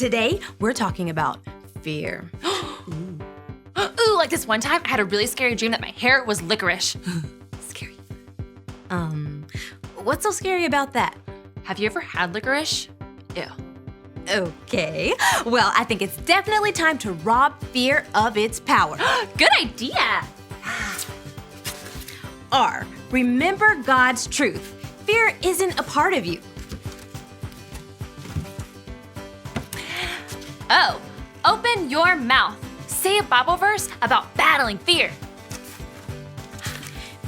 Today, we're talking about fear. Ooh, like this one time, I had a really scary dream that my hair was licorice. Scary. What's so scary about that? Have you ever had licorice? Ew. Okay, well, I think it's definitely time to rob fear of its power. Good idea. R, remember God's truth. Fear isn't a part of you. O, open your mouth. Say a Bible verse about battling fear.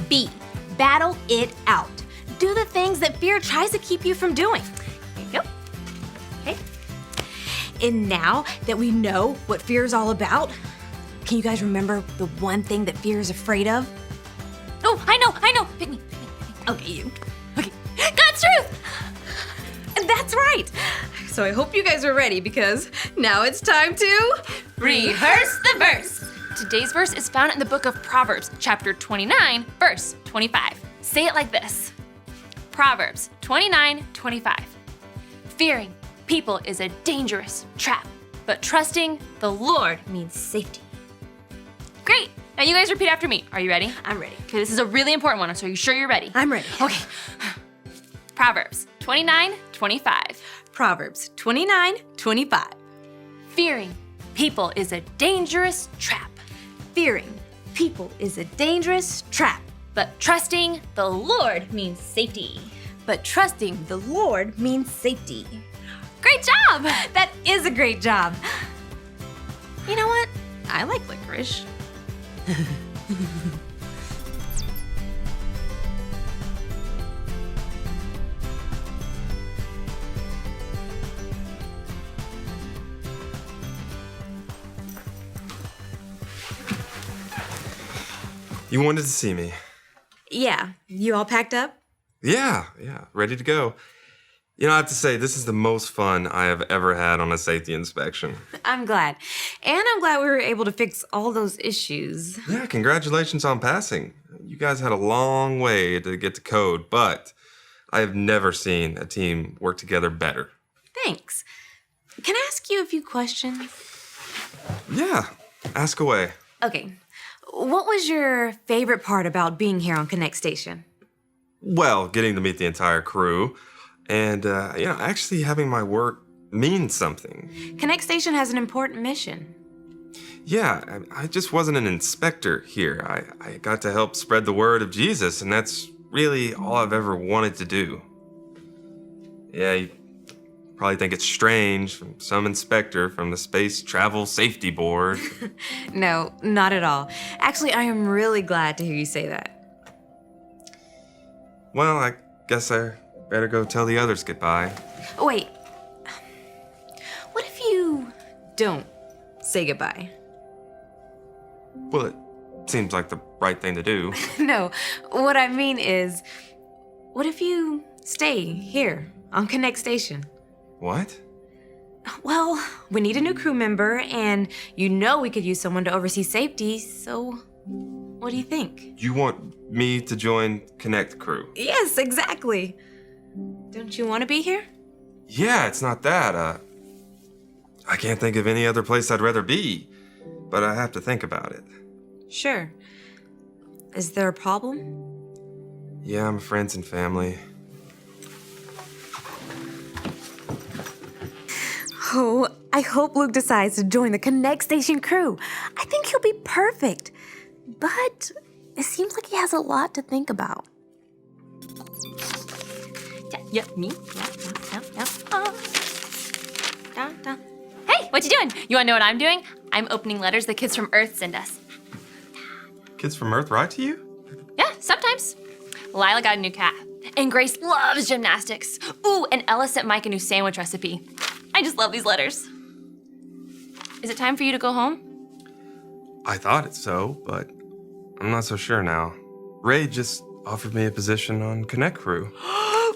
B, battle it out. Do the things that fear tries to keep you from doing. There you go. Okay. And now that we know what fear is all about, can you guys remember the one thing that fear is afraid of? Oh, I know. Pick me. Okay, you. Okay. God's truth. That's right. So I hope you guys are ready because now it's time to Rehearse the verse. Today's verse is found in the book of Proverbs, chapter 29, verse 25. Say it like this. Proverbs 29:25. Fearing people is a dangerous trap, but trusting the Lord means safety. Great. Now you guys repeat after me. Are you ready? I'm ready. Okay, this is a really important one, so are you sure you're ready? I'm ready. Okay. Proverbs 29:25. Proverbs 29:25. Fearing people is a dangerous trap, Fearing people is a dangerous trap, but trusting the Lord means safety. but trusting the Lord means safety. Great job! That is a great job. You know what? I like licorice. You wanted to see me? Yeah, you all packed up? Yeah, ready to go. You know, I have to say, this is the most fun I have ever had on a safety inspection. I'm glad. And I'm glad we were able to fix all those issues. Yeah, congratulations on passing. You guys had a long way to get to code, but I have never seen a team work together better. Thanks. Can I ask you a few questions? Yeah, ask away. Okay. What was your favorite part about being here on Konnect Station? Well, getting to meet the entire crew and, actually having my work mean something. Konnect Station has an important mission. Yeah, I just wasn't an inspector here. I got to help spread the word of Jesus, and that's really all I've ever wanted to do. Yeah, you probably think it's strange from some inspector from the Space Travel Safety Board. No, not at all. Actually, I am really glad to hear you say that. Well, I guess I better go tell the others goodbye. Wait. What if you don't say goodbye? Well, it seems like the right thing to do. No, what I mean is, what if you stay here on Konnect Station? What? Well, we need a new crew member, and you know we could use someone to oversee safety, so what do you think? You want me to join Konnect crew? Yes, exactly. Don't you want to be here? Yeah, it's not that. I can't think of any other place I'd rather be, but I have to think about it. Sure. Is there a problem? Yeah, I'm friends and family. Oh, I hope Luke decides to join the Konnect Station crew. I think he'll be perfect. But it seems like he has a lot to think about. Yeah, me? Hey, what you doing? You wanna know what I'm doing? I'm opening letters the kids from Earth send us. Kids from Earth write to you? Yeah, sometimes. Lila got a new cat. And Grace loves gymnastics. Ooh, and Ella sent Mike a new sandwich recipe. I just love these letters. Is it time for you to go home? I thought it so, but I'm not so sure now. Ray just offered me a position on Konnect crew.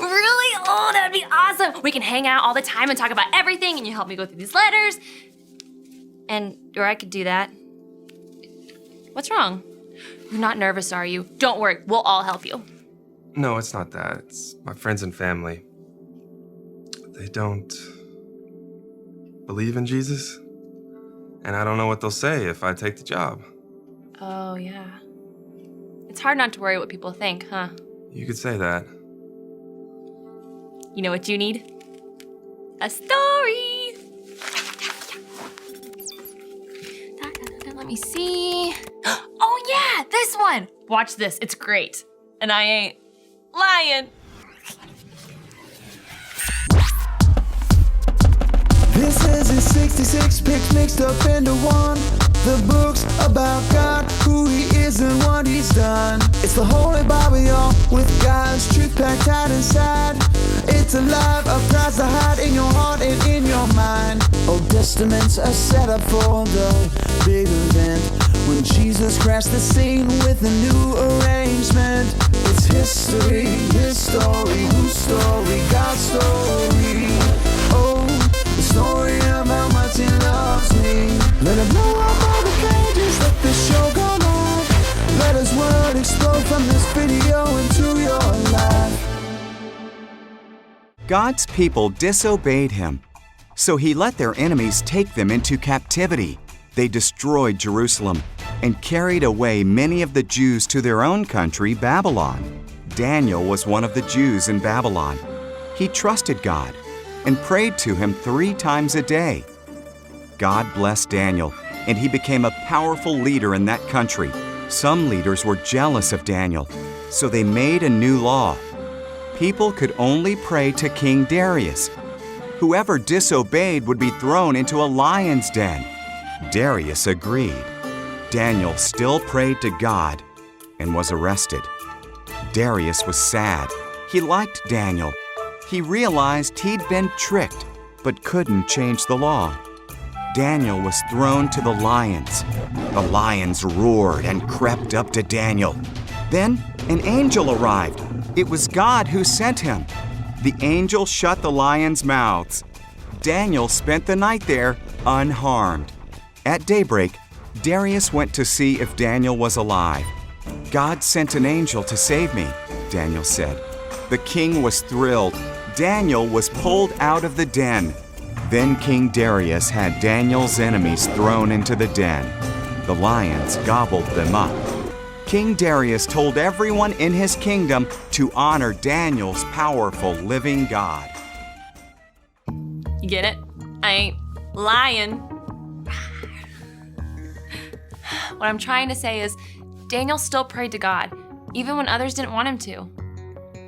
Really? Oh, that'd be awesome. We can hang out all the time and talk about everything, and you help me go through these letters. Or I could do that. What's wrong? You're not nervous, are you? Don't worry, we'll all help you. No, it's not that. It's my friends and family. They don't believe in Jesus. And I don't know what they'll say if I take the job. Oh, yeah. It's hard not to worry what people think, huh? You could say that. You know what you need? A story! Let me see. Oh, yeah, this one! Watch this, it's great. And I ain't lying. This is his 66 picks mixed up into one. The book's about God, who he is and what he's done. It's the Holy Bible, y'all, with God's truth packed tight inside. It's alive, a prize to hide in your heart and in your mind. Old Testaments are set up for the big event when Jesus crashed the scene with a new arrangement. It's history, his story, whose story, God's story. Oh, the story of how much he loves me. Let him blow up all the pages, let the show go live. Let his word explode from this video into your life. God's people disobeyed him, so he let their enemies take them into captivity. They destroyed Jerusalem and carried away many of the Jews to their own country, Babylon. Daniel was one of the Jews in Babylon. He trusted God and prayed to him 3 times a day. God blessed Daniel, and he became a powerful leader in that country. Some leaders were jealous of Daniel, so they made a new law. People could only pray to King Darius. Whoever disobeyed would be thrown into a lion's den. Darius agreed. Daniel still prayed to God and was arrested. Darius was sad. He liked Daniel. He realized he'd been tricked, but couldn't change the law. Daniel was thrown to the lions. The lions roared and crept up to Daniel. Then an angel arrived. It was God who sent him. The angel shut the lions' mouths. Daniel spent the night there unharmed. At daybreak, Darius went to see if Daniel was alive. God sent an angel to save me, Daniel said. The king was thrilled. Daniel was pulled out of the den. Then King Darius had Daniel's enemies thrown into the den. The lions gobbled them up. King Darius told everyone in his kingdom to honor Daniel's powerful living God. You get it? I ain't lying. What I'm trying to say is, Daniel still prayed to God, even when others didn't want him to.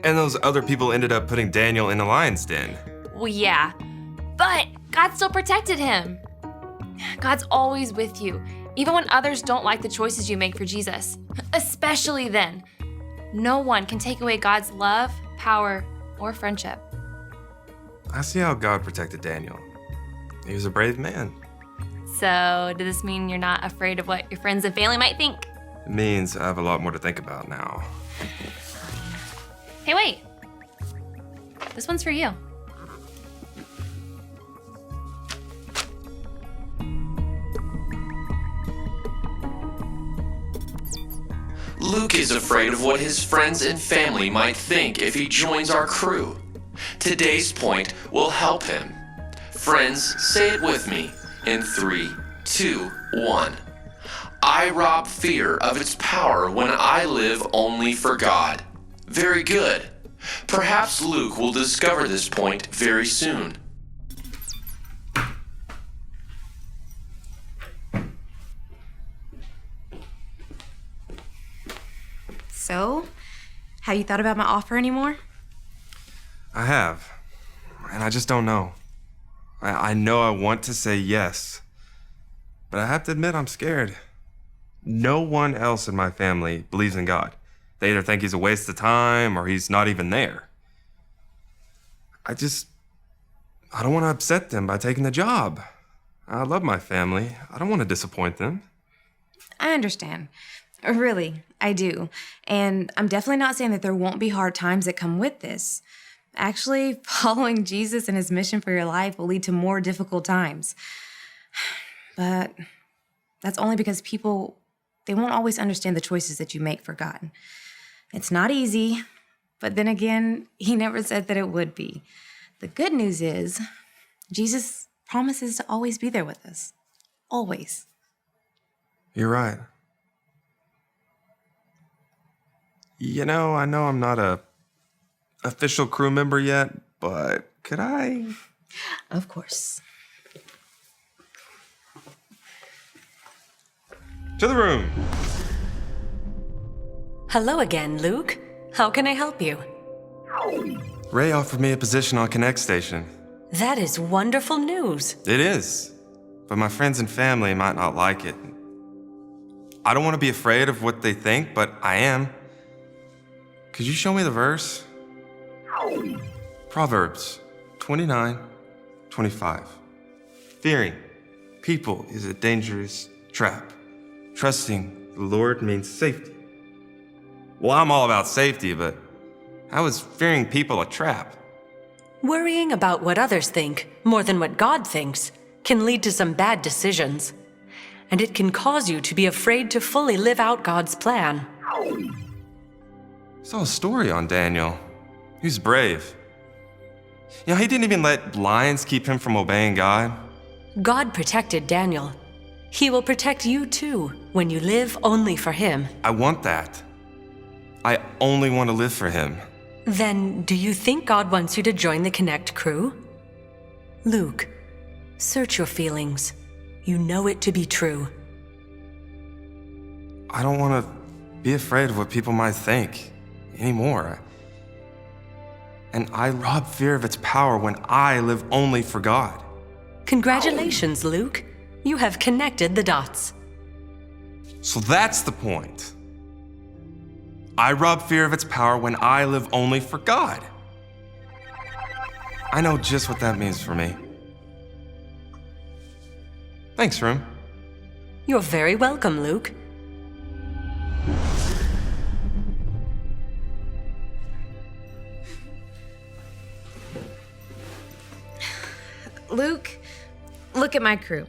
And those other people ended up putting Daniel in the lion's den. Well, yeah, but God still protected him. God's always with you, even when others don't like the choices you make for Jesus. Especially then. No one can take away God's love, power, or friendship. I see how God protected Daniel. He was a brave man. So, does this mean you're not afraid of what your friends and family might think? It means I have a lot more to think about now. Hey, wait. This one's for you. Luke is afraid of what his friends and family might think if he joins our crew. Today's point will help him. Friends, say it with me in 3, 2, 1. I rob fear of its power when I live only for God. Very good. Perhaps Luke will discover this point very soon. So, have you thought about my offer anymore? I have, and I just don't know. I know I want to say yes, but I have to admit I'm scared. No one else in my family believes in God. They either think he's a waste of time or he's not even there. I don't want to upset them by taking the job. I love my family. I don't want to disappoint them. I understand. Really, I do. And I'm definitely not saying that there won't be hard times that come with this. Actually, following Jesus and his mission for your life will lead to more difficult times. But that's only because people, they won't always understand the choices that you make for God. It's not easy, but then again, he never said that it would be. The good news is, Jesus promises to always be there with us. Always. You're right. I know I'm not a official crew member yet, but could I? Of course. To the room. Hello again, Luke. How can I help you? Ray offered me a position on Konnect Station. That is wonderful news. It is, but my friends and family might not like it. I don't want to be afraid of what they think, but I am. Could you show me the verse? Proverbs 29:25. Fearing people is a dangerous trap. Trusting the Lord means safety. Well, I'm all about safety, but how is fearing people a trap? Worrying about what others think more than what God thinks can lead to some bad decisions. And it can cause you to be afraid to fully live out God's plan. I saw a story on Daniel. He was brave. He didn't even let lions keep him from obeying God. God protected Daniel. He will protect you too when you live only for Him. I want that. I only want to live for Him. Then, do you think God wants you to join the Konnect crew? Luke, search your feelings. You know it to be true. I don't want to be afraid of what people might think anymore. And I rob fear of its power when I live only for God. Congratulations, Luke. You have connected the dots. So that's the point. I rob fear of its power when I live only for God. I know just what that means for me. Thanks, Room. You're very welcome, Luke. Luke, look at my crew.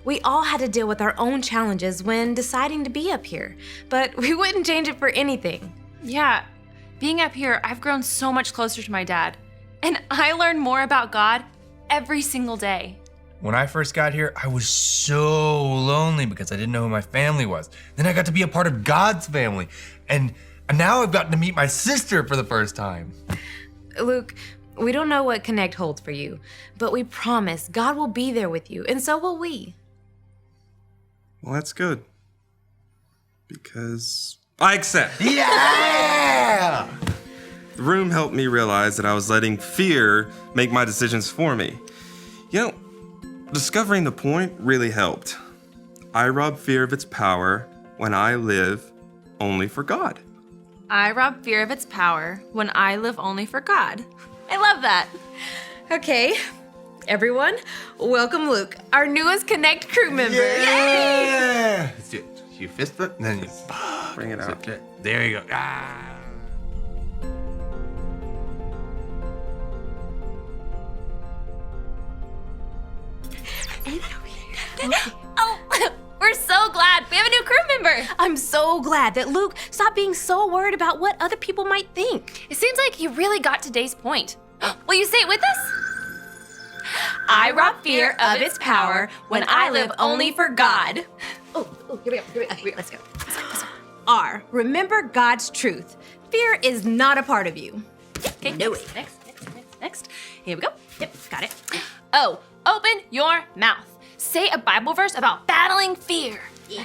We all had to deal with our own challenges when deciding to be up here, but we wouldn't change it for anything. Yeah, being up here, I've grown so much closer to my dad. And I learn more about God every single day. When I first got here, I was so lonely because I didn't know who my family was. Then I got to be a part of God's family. And now I've gotten to meet my sister for the first time. Luke, we don't know what Konnect holds for you, but we promise God will be there with you, and so will we. Well, that's good. Because I accept. Yeah! The room helped me realize that I was letting fear make my decisions for me. Discovering the point really helped. I rob fear of its power when I live only for God. I rob fear of its power when I live only for God. I love that. Okay, everyone, welcome Luke, our newest Konnect crew member. Yeah! Let's do it. You fist bump, and then you Bring it out. There you go. Ah. Oh, we're so glad we have a new crew member. I'm so glad that Luke stopped being so worried about what other people might think. It seems like he really got today's point. Will you say it with us? I rob fear of its power when I live only for God. Oh, here we go. Let's go. R, remember God's truth. Fear is not a part of you. Okay, next. Here we go. Yep, got it. O, open your mouth. Say a Bible verse about battling fear. Yeah,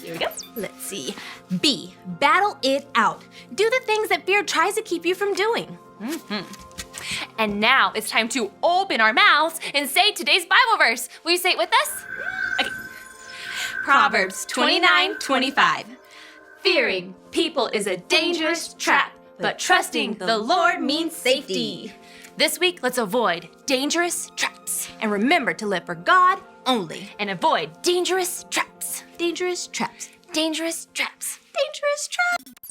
here we go. Let's see. B, battle it out. Do the things that fear tries to keep you from doing. And now it's time to open our mouths and say today's Bible verse. Will you say it with us? Okay. Proverbs 29:25. Fearing people is a dangerous trap, but trusting the Lord means safety. This week, let's avoid dangerous traps And remember to live for God only. and avoid dangerous traps. Dangerous traps. Dangerous traps. Dangerous traps.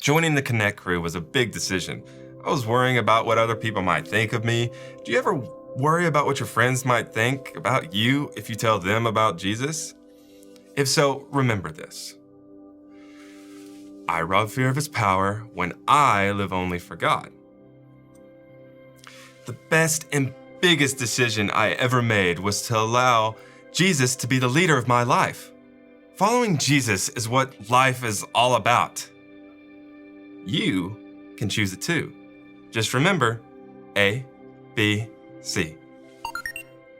Joining the Konnect crew was a big decision. I was worrying about what other people might think of me. Do you ever worry about what your friends might think about you if you tell them about Jesus? If so, remember this. I rob fear of its power when I live only for God. The best and biggest decision I ever made was to allow Jesus to be the leader of my life. Following Jesus is what life is all about. You can choose it too. Just remember, A, B, C.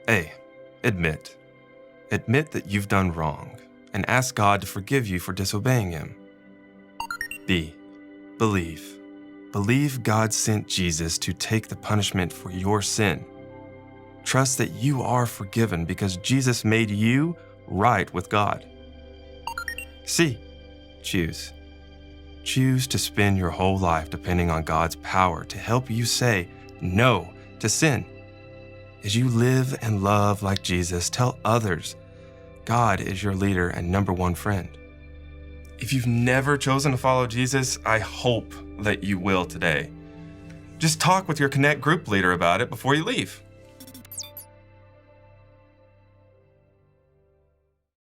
A, admit. Admit that you've done wrong and ask God to forgive you for disobeying Him. B, believe. Believe God sent Jesus to take the punishment for your sin. Trust that you are forgiven because Jesus made you right with God. C, choose. Choose to spend your whole life depending on God's power to help you say no to sin. As you live and love like Jesus, tell others God is your leader and number one friend. If you've never chosen to follow Jesus, I hope that you will today. Just talk with your Konnect group leader about it before you leave.